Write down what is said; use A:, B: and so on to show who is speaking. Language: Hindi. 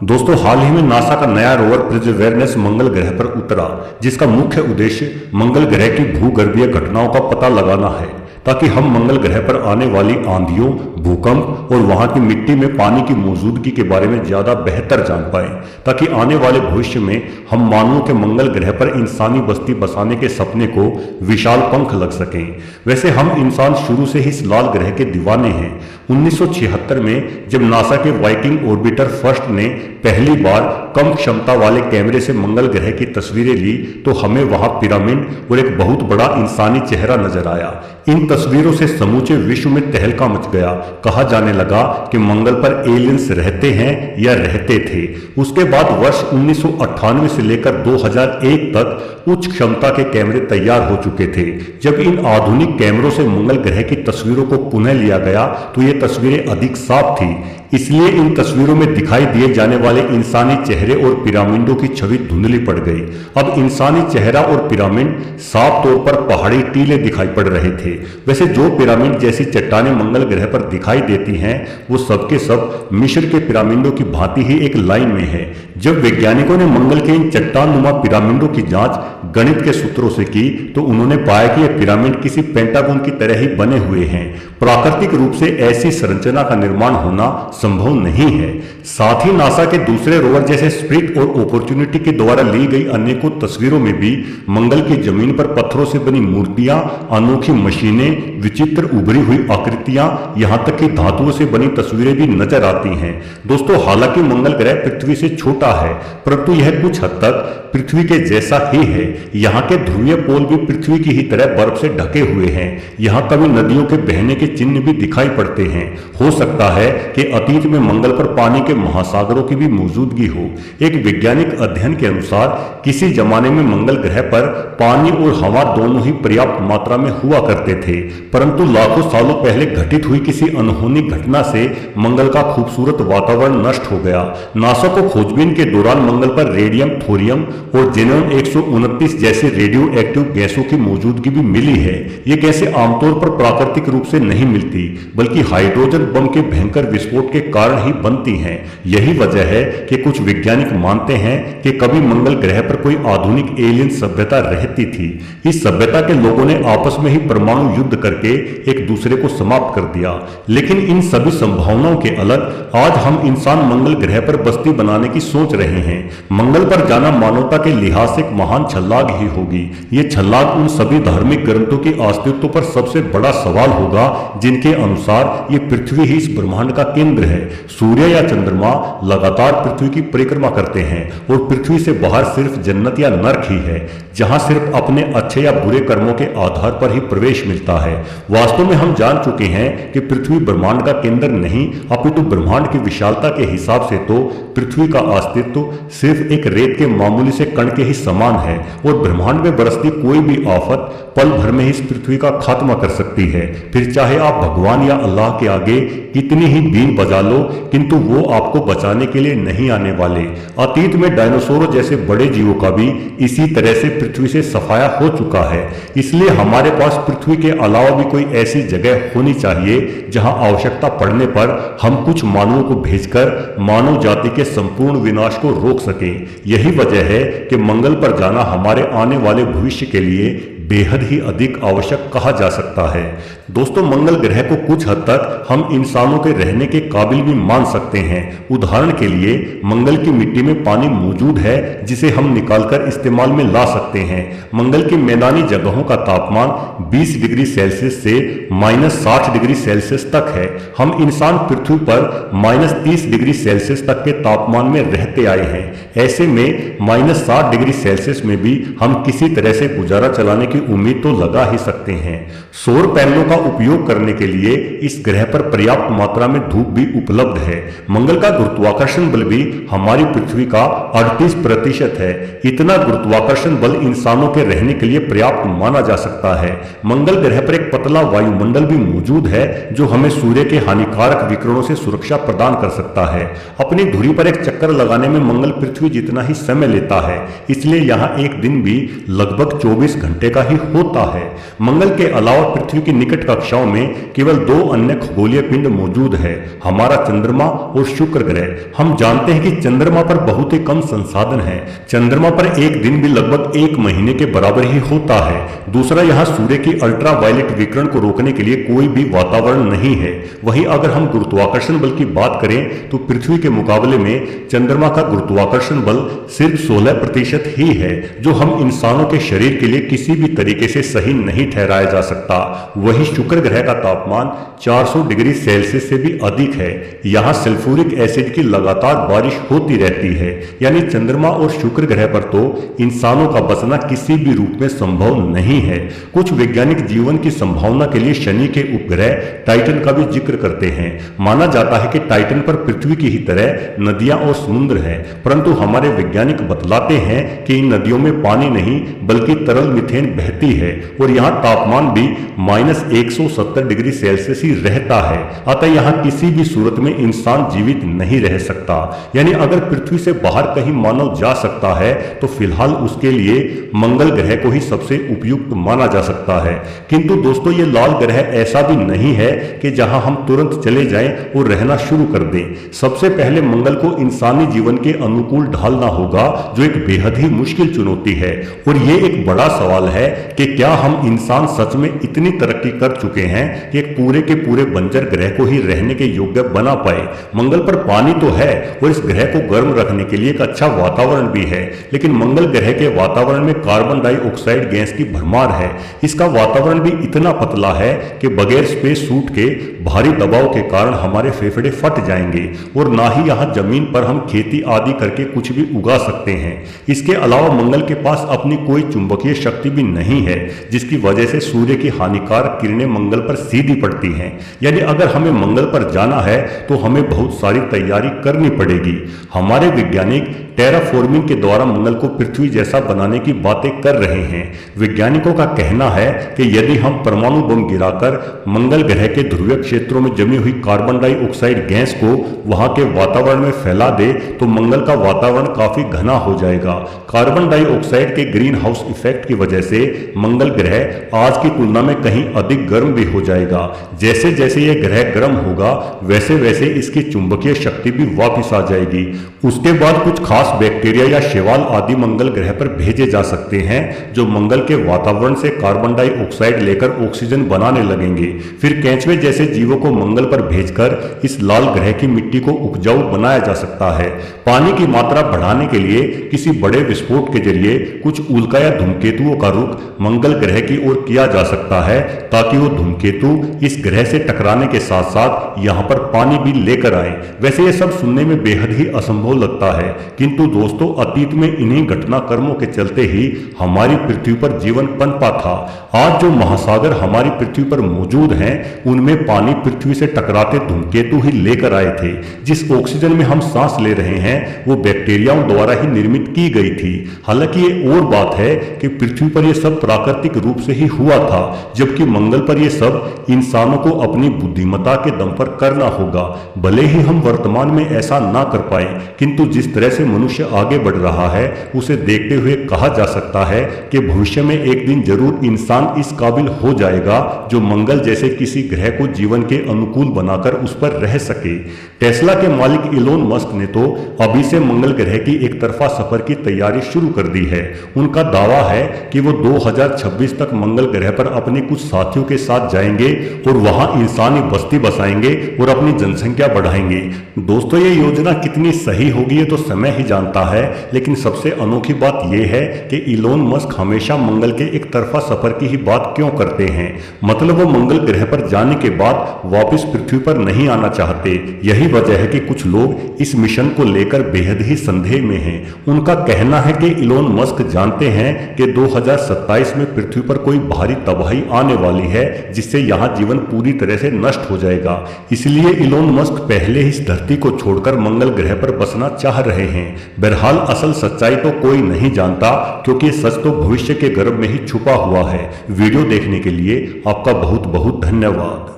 A: दोस्तों, हाल ही में नासा का नया रोवर परसेवरेंस मंगल ग्रह पर उतरा, जिसका मुख्य उद्देश्य मंगल ग्रह की भूगर्भीय घटनाओं का पता लगाना है, ताकि हम मंगल ग्रह पर आने वाली आंधियों, भूकंप और वहां की मिट्टी में पानी की मौजूदगी के बारे में ज्यादा बेहतर जान पाए, ताकि आने वाले भविष्य में हम मानव के मंगल ग्रह पर इंसानी बस्ती बसाने के सपने को विशाल पंख लग सकें। वैसे हम इंसान शुरू से ही इस लाल ग्रह के दीवाने हैं। 1976 में जब नासा के वाइकिंग ऑर्बिटर फर्स्ट ने पहली बार कम क्षमता वाले कैमरे से मंगल ग्रह की तस्वीरें ली, तो हमें वहां पिरामिड और एक बहुत बड़ा इंसानी चेहरा नजर आया। इन तस्वीरों से समूचे विश्व में तहलका मच गया। कहा जाने लगा कि मंगल पर एलियंस रहते हैं या रहते थे। उसके बाद वर्ष 1998 से लेकर 2001 तक उच्च क्षमता के कैमरे तैयार हो चुके थे। जब इन आधुनिक कैमरों से मंगल ग्रह की तस्वीरों को पुनः लिया गया, तो ये तस्वीरें अधिक साफ थी। इसलिए इन तस्वीरों में दिखाई दिए जाने वाले इंसानी चेहरे और पिरामिडों की छवि धुंधली पड़ गई। अब इंसानी चेहरा और पिरामिड साफ तौर पर पहाड़ी टीले दिखाई पड़ रहे थे। वैसे जो पिरामिड जैसी चट्टानें मंगल ग्रह पर दिखाई देती हैं, वो सबके सब मिस्र के पिरामिडों की भांति ही एक लाइन में है। जब वैज्ञानिकों ने मंगल के इन चट्टान नुमा पिरामिडों की जांच गणित के सूत्रों से की, तो उन्होंने पाया कि ये पिरामिड किसी पेंटागन की तरह ही बने हुए हैं। प्राकृतिक रूप से ऐसी संरचना का निर्माण होना संभव नहीं है। साथ ही नासा के दूसरे रोवर जैसे स्प्रिट और अपॉर्चुनिटी के द्वारा ली गई अनेकों तस्वीरों में भी मंगल की जमीन पर पत्थरों से बनी मूर्तियां, अनोखी मशीनें, विचित्र उभरी हुई आकृतियां, यहां तक कि धातुओं से बनी तस्वीरें भी नजर आती हैं। दोस्तों, हालांकि मंगल ग्रह पृथ्वी से छोटा है, परंतु यह कुछ हद तक पृथ्वी के जैसा ही है। यहाँ के ध्रुवीय पोल भी पृथ्वी की ही तरह बर्फ से ढके हुए हैं। यहाँ कभी नदियों के बहने के चिन्ह भी दिखाई पड़ते हैं। हो सकता है कि अतीत में मंगल पर पानी के महासागरों की भी मौजूदगी हो। एक वैज्ञानिक अध्ययन के अनुसार किसी जमाने में मंगल ग्रह पर पानी और हवा दोनों ही पर्याप्त मात्रा में हुआ करते थे, परंतु लाखों सालों पहले घटित हुई किसी अनहोनी घटना से मंगल का खूबसूरत वातावरण नष्ट हो गया। नासा को खोजबीन के दौरान मंगल पर रेडियम, थोरियम और जेनॉन 129 जैसी रेडियो एक्टिव गैसों की मौजूदगी भी मिली है। ये गैसें आमतौर पर प्राकृतिक रूप से नहीं मिलती, बल्कि हाइड्रोजन बम के भयंकर विस्फोट के कारण ही बनती हैं। यही वजह है कि कुछ वैज्ञानिक मानते हैं कि कभी मंगल ग्रह पर कोई आधुनिक एलियन सभ्यता रहती थी। इस सभ्यता के लोगों ने आपस में ही परमाणु युद्ध करके एक दूसरे को समाप्त कर दिया। लेकिन इन सभी संभावनाओं के अलग आज हम इंसान मंगल ग्रह पर बस्ती बनाने की सोच रहे हैं। मंगल पर जाना मानवता के लिहाज से एक महान छलांग ही होगी। ये छलांग उन सभी धार्मिक ग्रंथों के अस्तित्व पर सबसे बड़ा सवाल होगा, जिनके अनुसार ये पृथ्वी ही इस ब्रह्मांड का केंद्र है। सूर्य या चंद्रमा लगातार पृथ्वी की परिक्रमा करते हैं और पृथ्वी से बाहर सिर्फ जन्नत या नर्क ही है, जहां सिर्फ अपने अच्छे या बुरे कर्मों के आधार पर ही प्रवेश मिलता है। वास्तव में हम जान चुके हैं कि पृथ्वी ब्रह्मांड का केंद्र नहीं, अपितु ब्रह्मांड की विशालता के हिसाब से तो पृथ्वी का अस्तित्व सिर्फ एक रेत के मामूली से कण के ही समान है, और ब्रह्मांड में बरसती कोई भी आफत पल भर में ही इस पृथ्वी का खात्मा कर सकती है। फिर चाहे आप भगवान या अल्लाह के आगे कितनी ही बीन बजा लो, किंतु वो आपको बचाने के लिए नहीं आने वाले। अतीत में डायनासोरों जैसे बड़े जीवों का भी इसी तरह से पृथ्वी से सफाया हो चुका है। इसलिए हमारे पास पृथ्वी के अलावा भी कोई ऐसी जगह होनी चाहिए जहां आवश्यकता पड़ने पर हम कुछ मानवों को भेजकर मानव जाति के संपूर्ण विनाश को रोक सकें। यही वजह है कि मंगल पर जाना हमारे आने वाले भविष्य के लिए बेहद ही अधिक आवश्यक कहा जा सकता है। दोस्तों, मंगल ग्रह को कुछ हद तक हम इंसानों के रहने के काबिल भी मान सकते हैं। उदाहरण के लिए मंगल की मिट्टी में पानी मौजूद है, जिसे हम निकालकर इस्तेमाल में ला सकते हैं। मंगल की मैदानी जगहों का तापमान 20 डिग्री सेल्सियस से -60 डिग्री सेल्सियस तक है। हम इंसान पृथ्वी पर -30 डिग्री सेल्सियस तक के तापमान में रहते आए हैं। ऐसे में -60 डिग्री सेल्सियस में भी हम किसी तरह से गुजारा चलाने की उम्मीद तो लगा ही सकते हैं। सौर पैनलों का उपयोग करने के लिए इस ग्रह पर पर्याप्त मात्रा में धूप भी उपलब्ध है। मंगल का गुरुत्वाकर्षण बल भी हमारी पृथ्वी का 38% है। इतना गुरुत्वाकर्षण बल इंसानों के रहने के लिए पर्याप्त माना जा सकता है। मंगल ग्रह पर एक एक पतला वायुमंडल भी मौजूद है जो हमें सूर्य के हानिकारक विकिरणों से सुरक्षा प्रदान कर सकता है। अपनी धुरी पर एक चक्कर लगाने में मंगल पृथ्वी जितना ही समय लेता है, इसलिए यहाँ एक दिन भी लगभग 24 घंटे का ही होता है। मंगल के अलावा पृथ्वी की निकट कक्षाओं में केवल 2 अन्य खगोलीय पिंड मौजूद है, हमारा चंद्रमा और शुक्र ग्रह। हम जानते हैं कि चंद्रमा पर बहुत ही कम संसाधन है। चंद्रमा पर एक दिन भी लगभग 1 महीने के बराबर ही होता है। दूसरा, यहाँ सूर्य की अल्ट्रा वायलेट विकिरण को रोकने के लिए कोई भी वातावरण नहीं है। वहीं अगर हम गुरुत्वाकर्षण बल की बात करें तो पृथ्वी के मुकाबले में चंद्रमा का गुरुत्वाकर्षण बल सिर्फ 16% ही है, जो हम इंसानों के शरीर के लिए किसी भी तरीके से सही नहीं ठहराया जा सकता। वहीं शुक्र ग्रह का तापमान 400 डिग्री सेल्सियस से भी अधिक है। यहाँ सल्फ्यूरिक एसिड की लगातार बारिश होती रहती है। यानी चंद्रमा और शुक्र ग्रह पर तो इंसानों का बसना किसी भी रूप में संभव नहीं है। कुछ वैज्ञानिक जीवन की संभावना के लिए शनि के उपग्रह टाइटन का भी जिक्र करते हैं। माना जाता है कि टाइटन पर पृथ्वी की ही तरह नदियां और समुद्र हैं, परंतु हमारे वैज्ञानिक बतलाते हैं कि इन नदियों में पानी नहीं बल्कि तरल मीथेन बहती है और यहाँ तापमान भी -170 डिग्री सेल्सियस ही रहता है। अतः यहाँ किसी भी सूरत में इंसान जीवित नहीं रह सकता। यानी अगर पृथ्वी से बाहर कहीं मानव जा सकता है तो फिलहाल उसके लिए मंगल ग्रह को ही सबसे उपयुक्त माना जा सकता है। किंतु दोस्तों, ये लाल ग्रह ऐसा भी नहीं है कि जहां हम तुरंत चले जाएं और रहना शुरू कर दें। सबसे पहले मंगल को इंसानी जीवन के अनुकूल ढालना होगा, जो एक बेहद ही मुश्किल चुनौती है। और ये एक बड़ा सवाल है कि क्या हम इंसान सच में इतनी तरक्की कर चुके हैं कि एक पूरे के पूरे बंजर ग्रह को ही रहने के योग्य बना पाए। मंगल पर पानी तो है और इस ग्रह को गर्म रखने के लिए एक अच्छा वातावरण भी है, लेकिन मंगल ग्रह के वातावरण में कार्बन डाइऑक्साइड गैस की भरमार है। इसका वातावरण भी इतना पतला है कि बगैर स्पेस सूट के भारी दबाव के कारण हमारे फेफड़े फट जाएंगे और ना ही यहाँ जमीन पर हम खेती आदि करके कुछ भी उगा सकते हैं। इसके अलावा मंगल के पास अपनी कोई चुंबकीय शक्ति भी नहीं है, जिसकी वजह से सूर्य की हानिकारक किरणें मंगल पर सीधी पड़ती हैं। यानी अगर हमें मंगल पर जाना है तो हमें बहुत सारी तैयारी करनी पड़ेगी। हमारे वैज्ञानिक टेराफॉर्मिंग के द्वारा मंगल को पृथ्वी जैसा बनाने की बातें कर रहे हैं। वैज्ञानिकों का कहना है कि यदि हम परमाणु बम गिराकर मंगल ग्रह के ध्रुवीय क्षेत्रों में जमी हुई कार्बन डाइऑक्साइड गैस को वहां के वातावरण में फैला दे तो मंगल का वातावरण काफी घना हो जाएगा। कार्बन डाइऑक्साइड के ग्रीन हाउस इफेक्ट की वजह से मंगल ग्रह आज की तुलना में कहीं अधिक गर्म भी हो जाएगा। जैसे जैसे यह ग्रह गर्म होगा वैसे वैसे इसकी चुंबकीय शक्ति भी वापिस आ जाएगी। उसके बाद कुछ खास बैक्टीरिया या शैवाल आदि मंगल ग्रह पर भेजे जा सकते हैं, जो मंगल के वातावरण से कार्बन डाइऑक्साइड लेकर ऑक्सीजन बनाने लगेंगे। फिर केंचुए जैसे जीवों को मंगल पर भेजकर इस लाल ग्रह की मिट्टी को उपजाऊ बनाया जा सकता है। पानी की मात्रा बढ़ाने के लिए किसी बड़े विस्फोट के जरिए कुछ उल्का या धूमकेतुओं का रुख मंगल ग्रह की ओर किया जा सकता है, ताकि वो धूमकेतु इस ग्रह से टकराने के साथ साथ यहाँ पर पानी भी लेकर आए। वैसे ये सब सुनने में बेहद ही असंभव लगता है, किंतु दोस्तों अतीत में इन्हीं घटनाक्रमों के चलते ही हमारी पृथ्वी पर जीवन पनपा था। आज जो महासागर हमारी पृथ्वी पर मौजूद हैं, उनमें पानी पृथ्वी से टकराते धूमकेतु ही लेकर आए थे। जिस ऑक्सीजन में हम सांस ले रहे हैं वो बैक्टीरियाओं द्वारा ही निर्मित की गई थी। हालांकि ये और बात है कि पृथ्वी पर यह सब प्राकृतिक रूप से ही हुआ था, जबकि मंगल पर यह सब इंसानों को अपनी बुद्धिमत्ता के दम पर करना होगा। भले ही हम वर्तमान में ऐसा ना कर पाए, किंतु जिस तरह से मनुष्य आगे बढ़ रहा है उसे देखते हुए कहा जा सकता है कि भविष्य में एक दिन जरूर इंसान इस काबिल हो जाएगा जो मंगल जैसे किसी ग्रह को जीवन के अनुकूल बनाकर उस पर रह सके। टेस्ला के मालिक इलोन मस्क ने तो अभी से मंगल ग्रह की एक तरफा सफर की तैयारी शुरू कर दी है। उनका दावा है कि वो 2026 तक मंगल ग्रह पर अपने कुछ साथियों के साथ जाएंगे और वहां इंसानी बस्ती बसाएंगे और अपनी जनसंख्या बढ़ाएंगे। दोस्तों ये योजना कितनी सही होगी ये तो समय ही जानता है, लेकिन सबसे अनोखी बात यह है कि इलोन मस्क हमेशा मंगल के एक तरफा सफर की ही बात क्यों करते हैं। मतलब वो मंगल ग्रह पर जाने के बाद वापस पृथ्वी पर नहीं आना चाहते। यही वजह है कि कुछ लोग इस मिशन को लेकर बेहद ही संदेह में हैं। उनका कहना है कि इलोन मस्क जानते हैं कि 2027 में पृथ्वी पर कोई भारी तबाही आने वाली है, जिससे यहाँ जीवन पूरी तरह से नष्ट हो जाएगा। इसलिए इलोन मस्क पहले ही इस धरती को छोड़कर मंगल ग्रह पर बस बसना चाह रहे हैं। बहरहाल असल सच्चाई तो कोई नहीं जानता, क्योंकि सच तो भविष्य के गर्भ में ही छुपा हुआ है। वीडियो देखने के लिए आपका बहुत बहुत धन्यवाद।